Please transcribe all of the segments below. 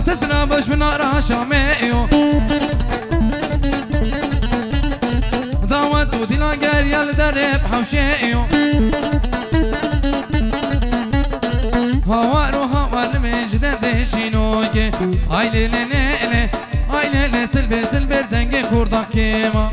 بالا تسرا باش من نارا شاميو دعوت ودينا قرية لدرب حوشيو هوارو هوار مجدر دشينوكي اي ليلي ليلي اي ليلي سلبي سلبي دنگي خوردا كيما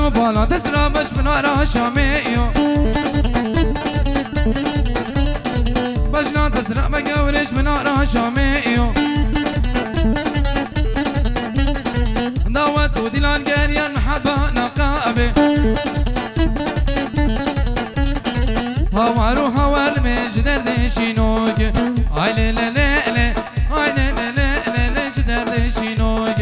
بالا تسرا باش من ورا شاميو بجنا تسرا بقورش من ورا شاميو دعوت وديلان قريان محبا نقابي هوارو هوار مجدر دشينوك اي ليلي ليلي اي ليلي ليلي جدر دشينوك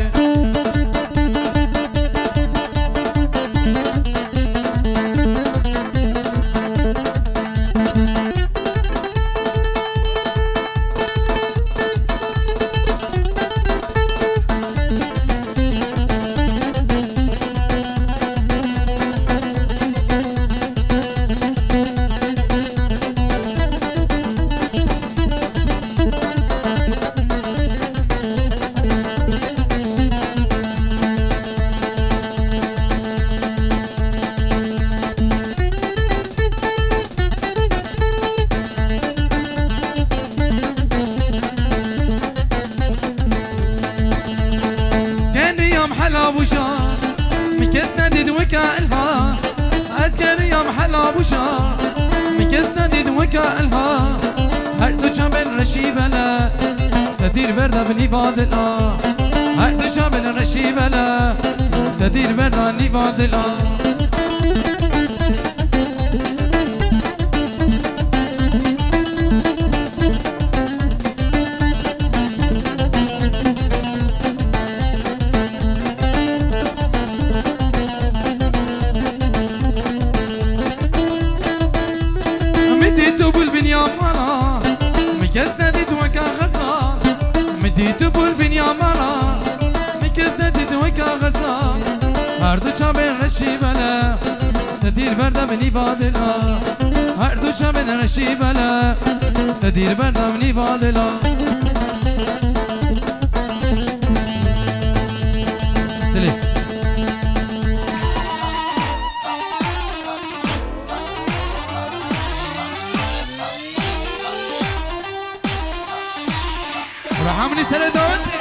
تدير بردا بني فاضلا هاي شامل الرشيبلا تدير بردا بني فاضلا مديتو بالبنيام وانا مكسدت وكا غزال مديتو بالبنيام وانا مكسدت وكا غزال هر دو شامل رشيبلا تدير بردا بني فاضلا هر دو شامل رشيبلا تدير بردا بني فاضلا رحمني سنة دوتي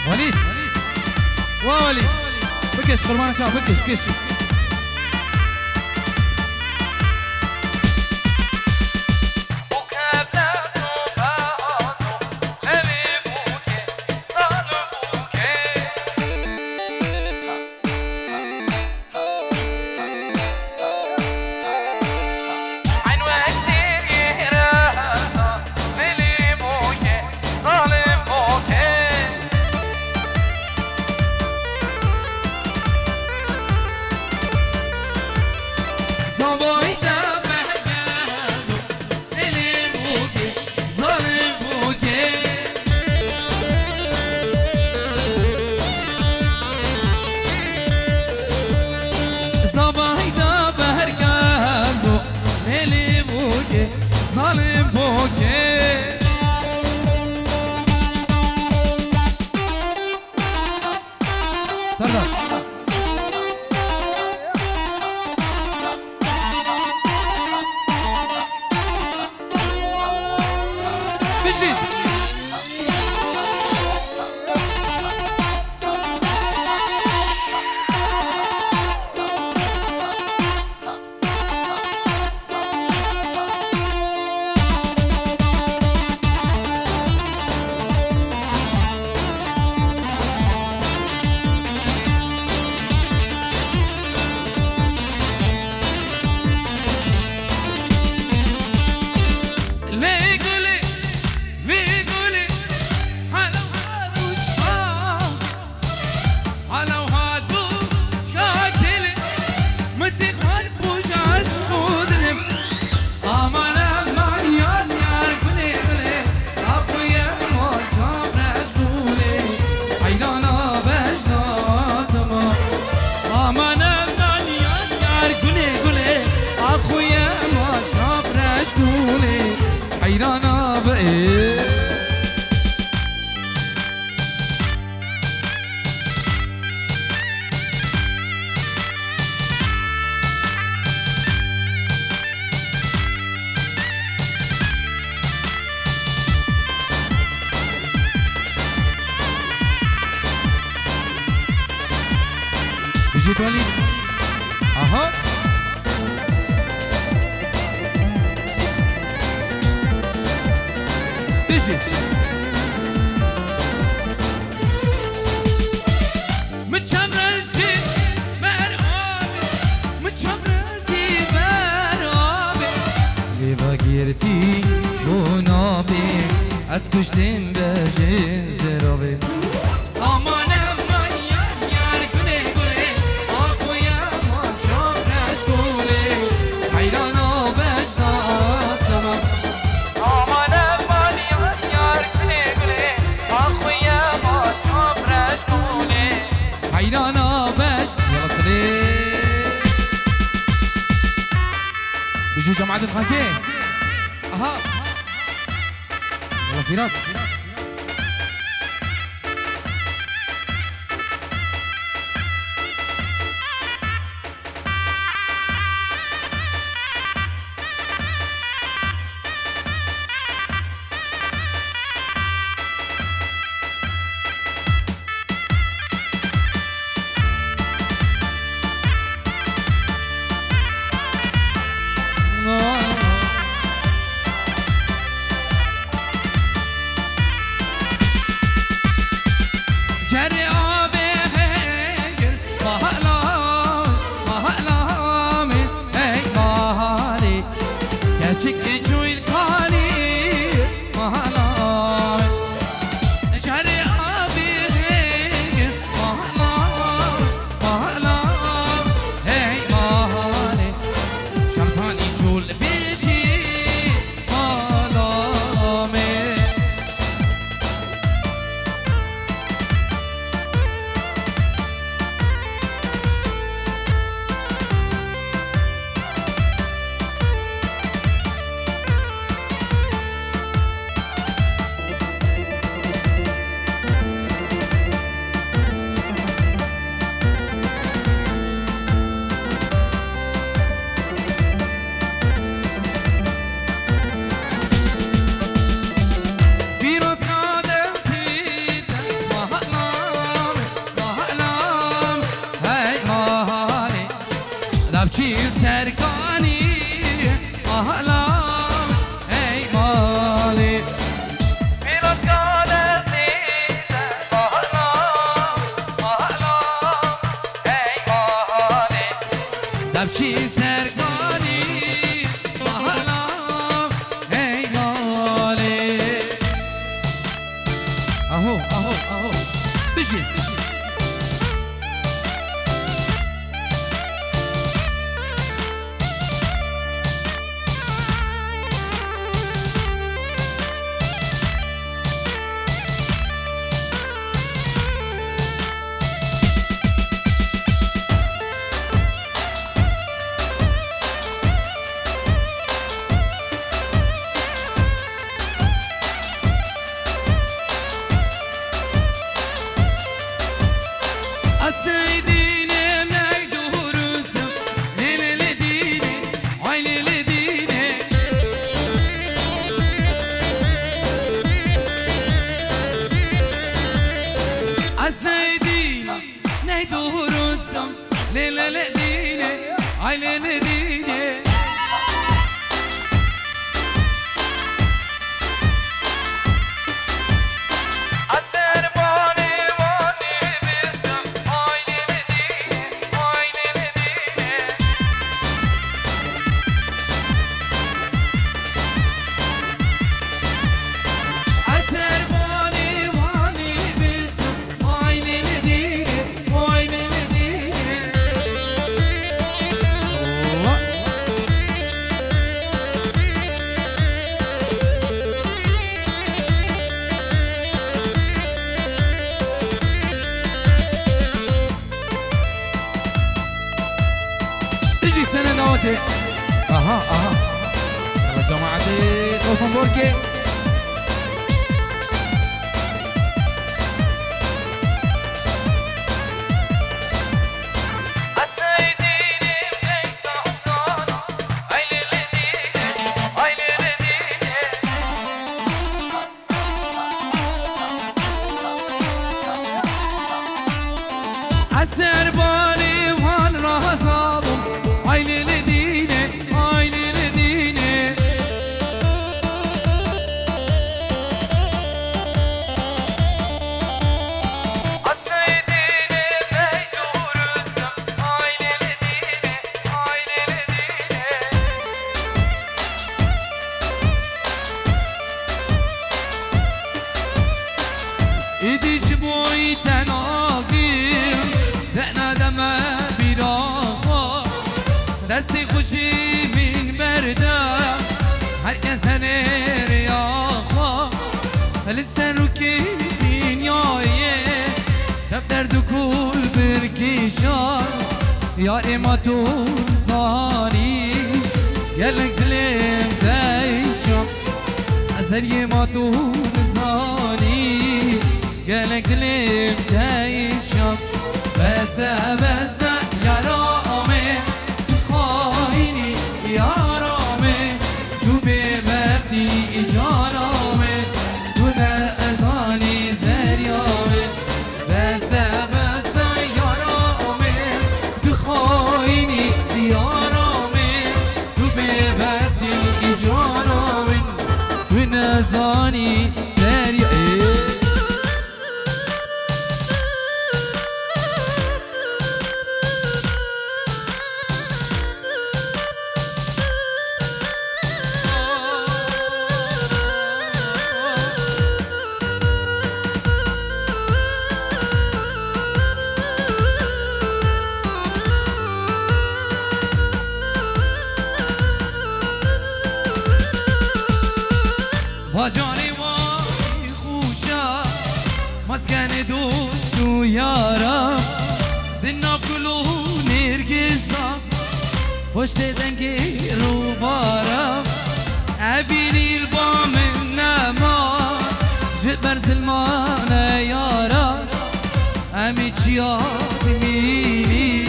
وليد وليد بكش قربان شاف بكش صباحی دا برگزو نلی بوگه ظالم بوگه سردار بشید بجيت وليد اها بجيت متشمرجتي مرعابي متشمرجتي مرعابي لي باقيرتي ونابي اسكشتين بجين زرابي بيجوا جماعة تخاكي اها يلا فراس ديني عيلين ديني اها اها يا جماعتي اوفنبوركي السرباني وان رازابم عيني لديني عيني لديني السيديني بيدور الزم عيني لديني عيني لديني ايدي جبوي تناقيم دعنا دم براخا دستی خوشی من برده هر کس نیریاخا لسه رو که دنیایه تب درد و کل برکشان یار ما تو زانی یلک دلم دیشم ازری ما تو زانی یلک دلم دیشم بس بس یارامه تو خواهینی یارامه تو به وقتی جانامه تو نزانی زریامه بس بس یارامه تو خواهینی یارامه تو به وقتی جانامه تو نزانی زریامه جانی وای خوشا مسکن دوست و یارم دنا کلو نرگزم پشت دنگ رو بارم عبیری البام نما جبر زلمان یارم امی چیا بمینی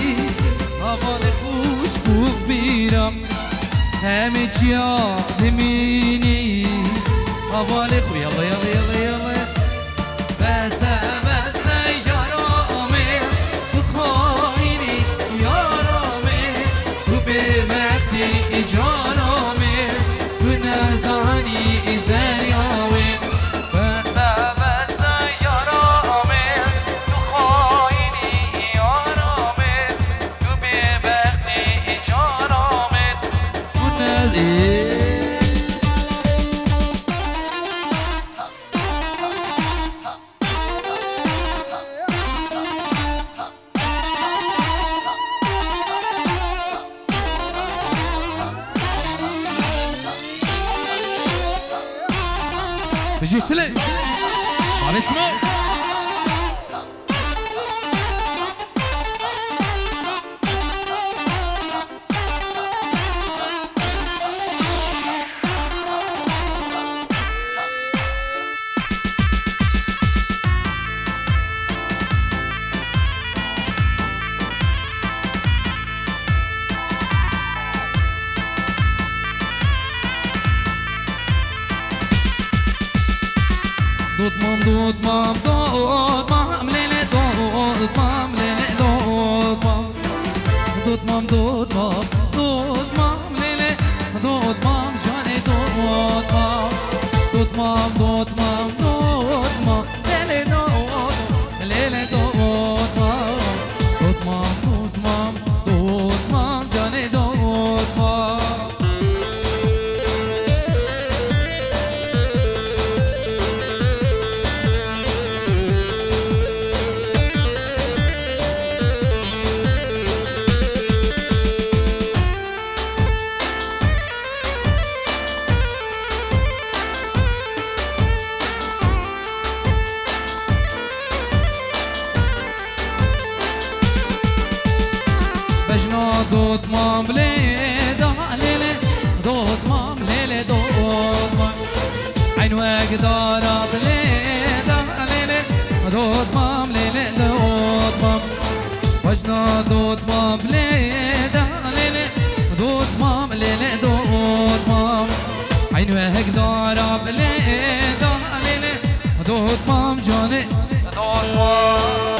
حوال خوش خوب بیرم امی چیا بمینی حوالی خو یلا یلا یلا یلا بس بس یارامه تو خواهینی یارامه تو به وقتی جانامه تو نزانی زریامه بس بس یارامه تو خواهینی یارامه تو به وقتی جانامه تو نزانی بيجي سلم على اسمه دود مام ليلة دود مام دوتمام دوتمام دوتمام لیله دوتمام جانه دوتمام دوتمام دوتمام دوتمام لیله دوتمام لیله دوتمام دوتمام دوتمام دوتمام جانه دوتمام دوتمام لیله لیله دوتمام لیله دوتمام عین وقدارا لیله لیله دوتمام لیله دوتمام وجنا دوتمام لیله لیله دوتمام لیله دوتمام عین وقدارا لیله لیله دوتمام جانه دوتمام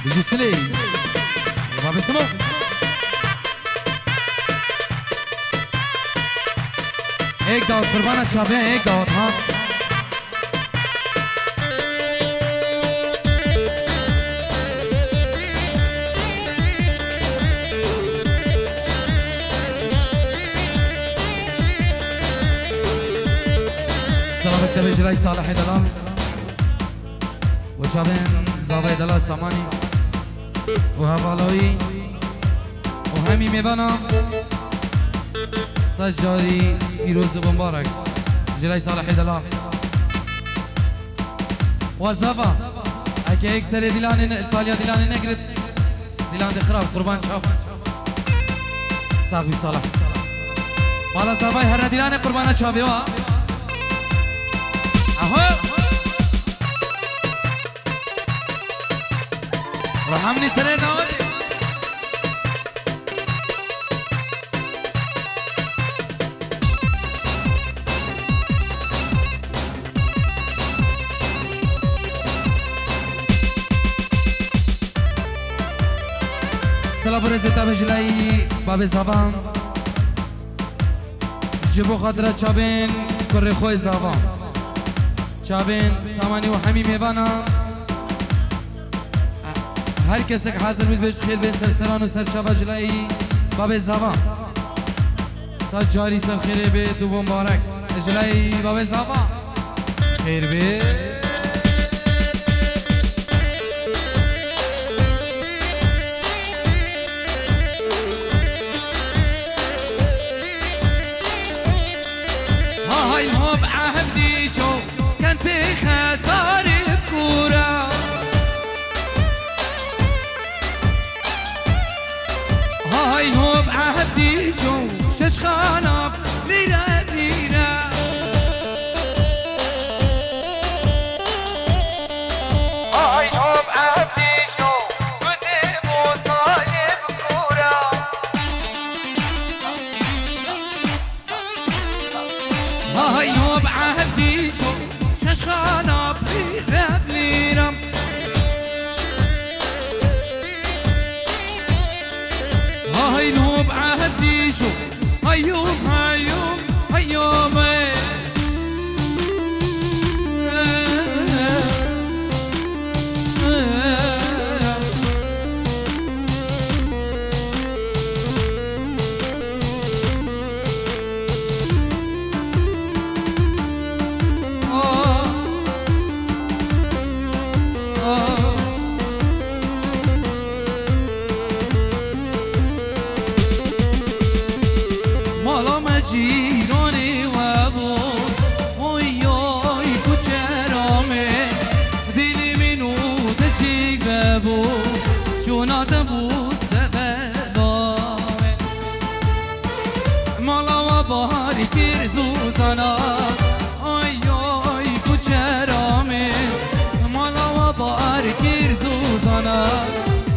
بيجي سلي ما بيسمو هيك داود قربانة شابين هيك داود ها سلام التبي جلاي صالح دلال وشابين زاوية دلال ساماني وهوالاوي وهمي ميبانا سجاري فيروز مبارك جلاي صالح دلال وزفا اكي هيك سري ديلان الطاليا ديلان نقرد ديلان دخراب قربان شوف ساقي صالح مالا زفاي هر ديلان قربانة شابيوا اهو رحمني سري داودي سلام برزتا بجلای باب زبان جبو خاطر چابین کر خوی زبان چابین سامانی و حمی میبانا هر کسی که حاضر بود بهش خیر به سرسران و سرشابه جلای باب زبان سجاری سر خیره به تو مبارک جلای باب زبان خیر به هاي مو بعهدي شو كنت خطاري بكورة هاي مو بعهدي شو ششخانة ليرة ليرة هاي مو بعهدي شو كنت مطالب بكورة هاي نوب عهدي شو ششخانة بليرة بليرة هاي نوب عهدي شو هيوم هيوم هيوم جیرانی و بود اوی اوی کچرامه دلی منو تشیگ بود جونات بود سببامه مالا و باری کر زوزانا اوی اوی کچرامه مالا و باری کر زوزانا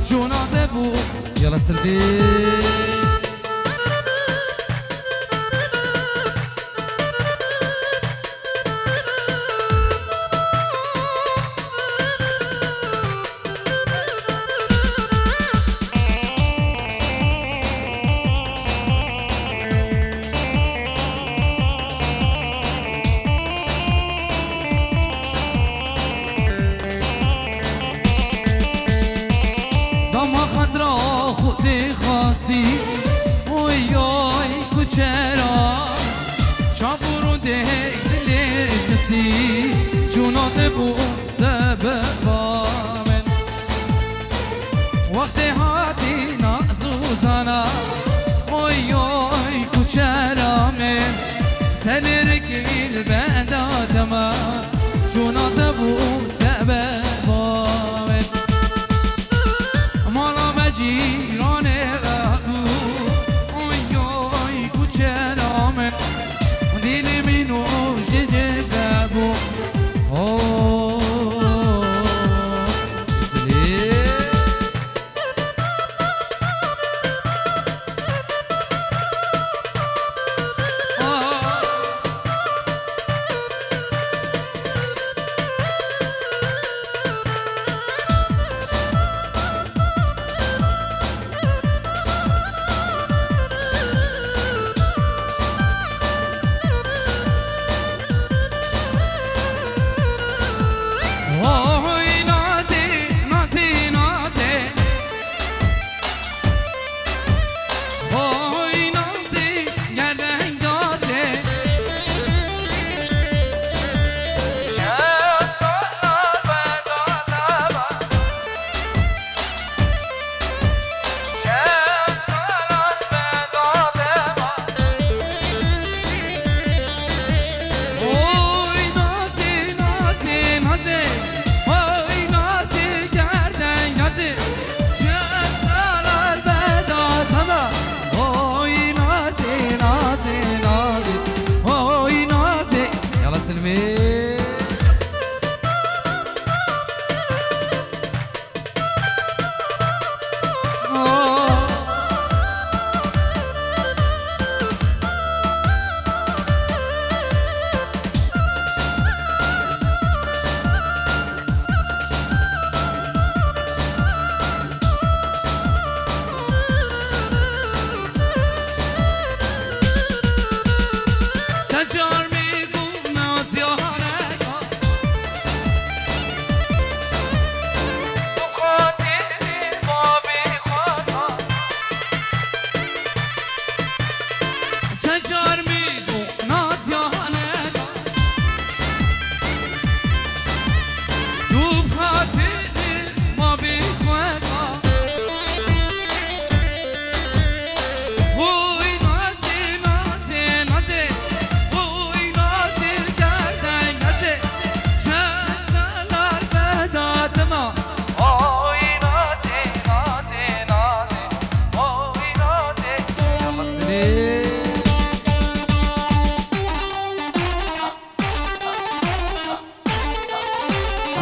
جونات بود يلا سلبي چرا چابورو ده دلش کسی جونات بو سبب من وقت هاتی نازوزانا اوی اوی کچرا من سنرکیل بندادما جونات بو سبب من مالا مجیرانه دل منو ججبابو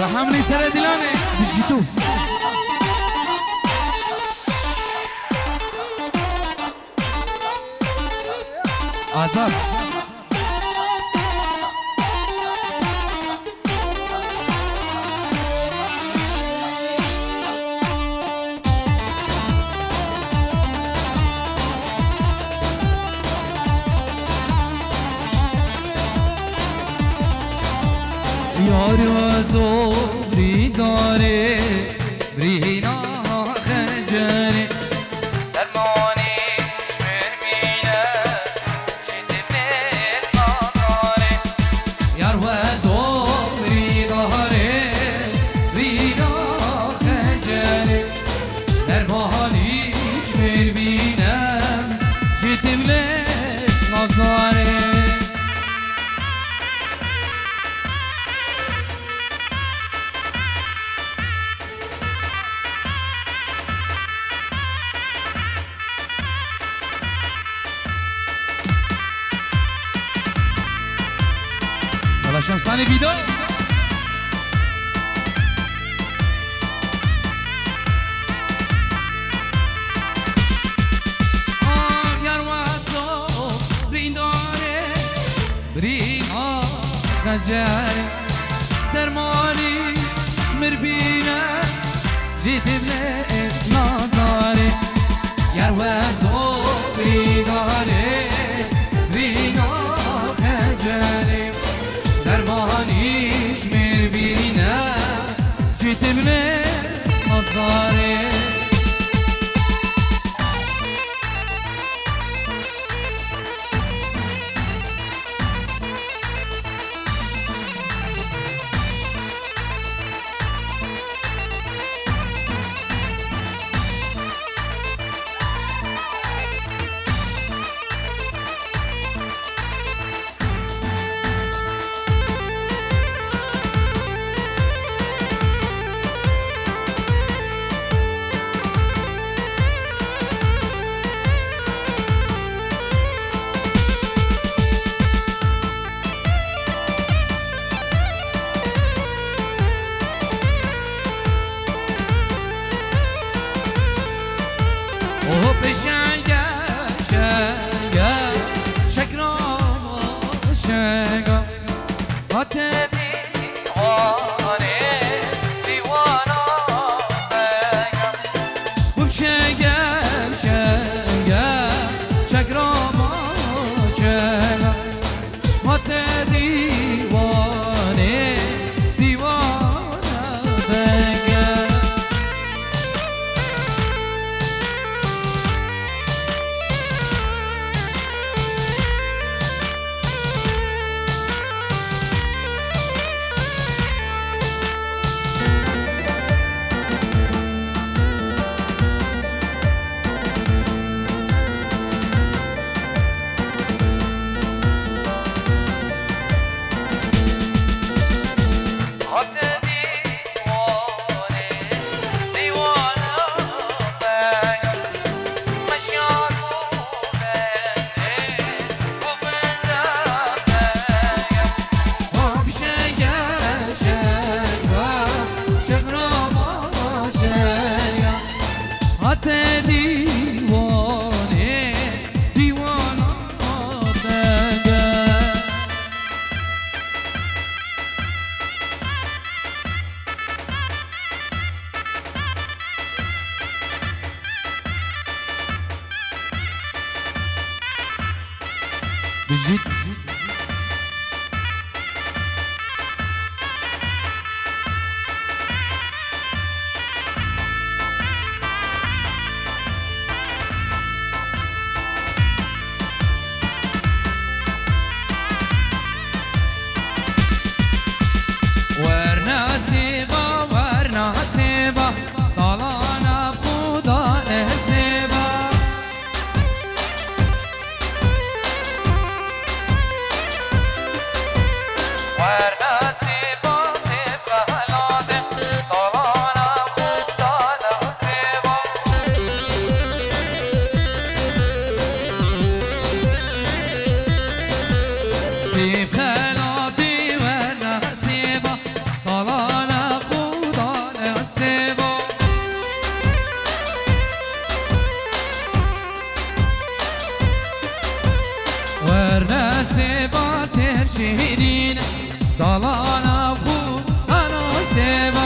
رحمني سر دلانه بجيتو آزاد یاری و زوری داره برینا خجره درمانیش مرمینه شدبنت ماداره یار و زوری داره برینا خجره درمانیش مرمینه شدبنت نظاره حالا شمسان بیدار بريها خجالي درماني مربينا جيت بلاد نظاري يا وزو بريداري بريها خجالي درماني مربينا جيت بلاد نظاري بجد شهرين طلعنا بخو أنا سيبا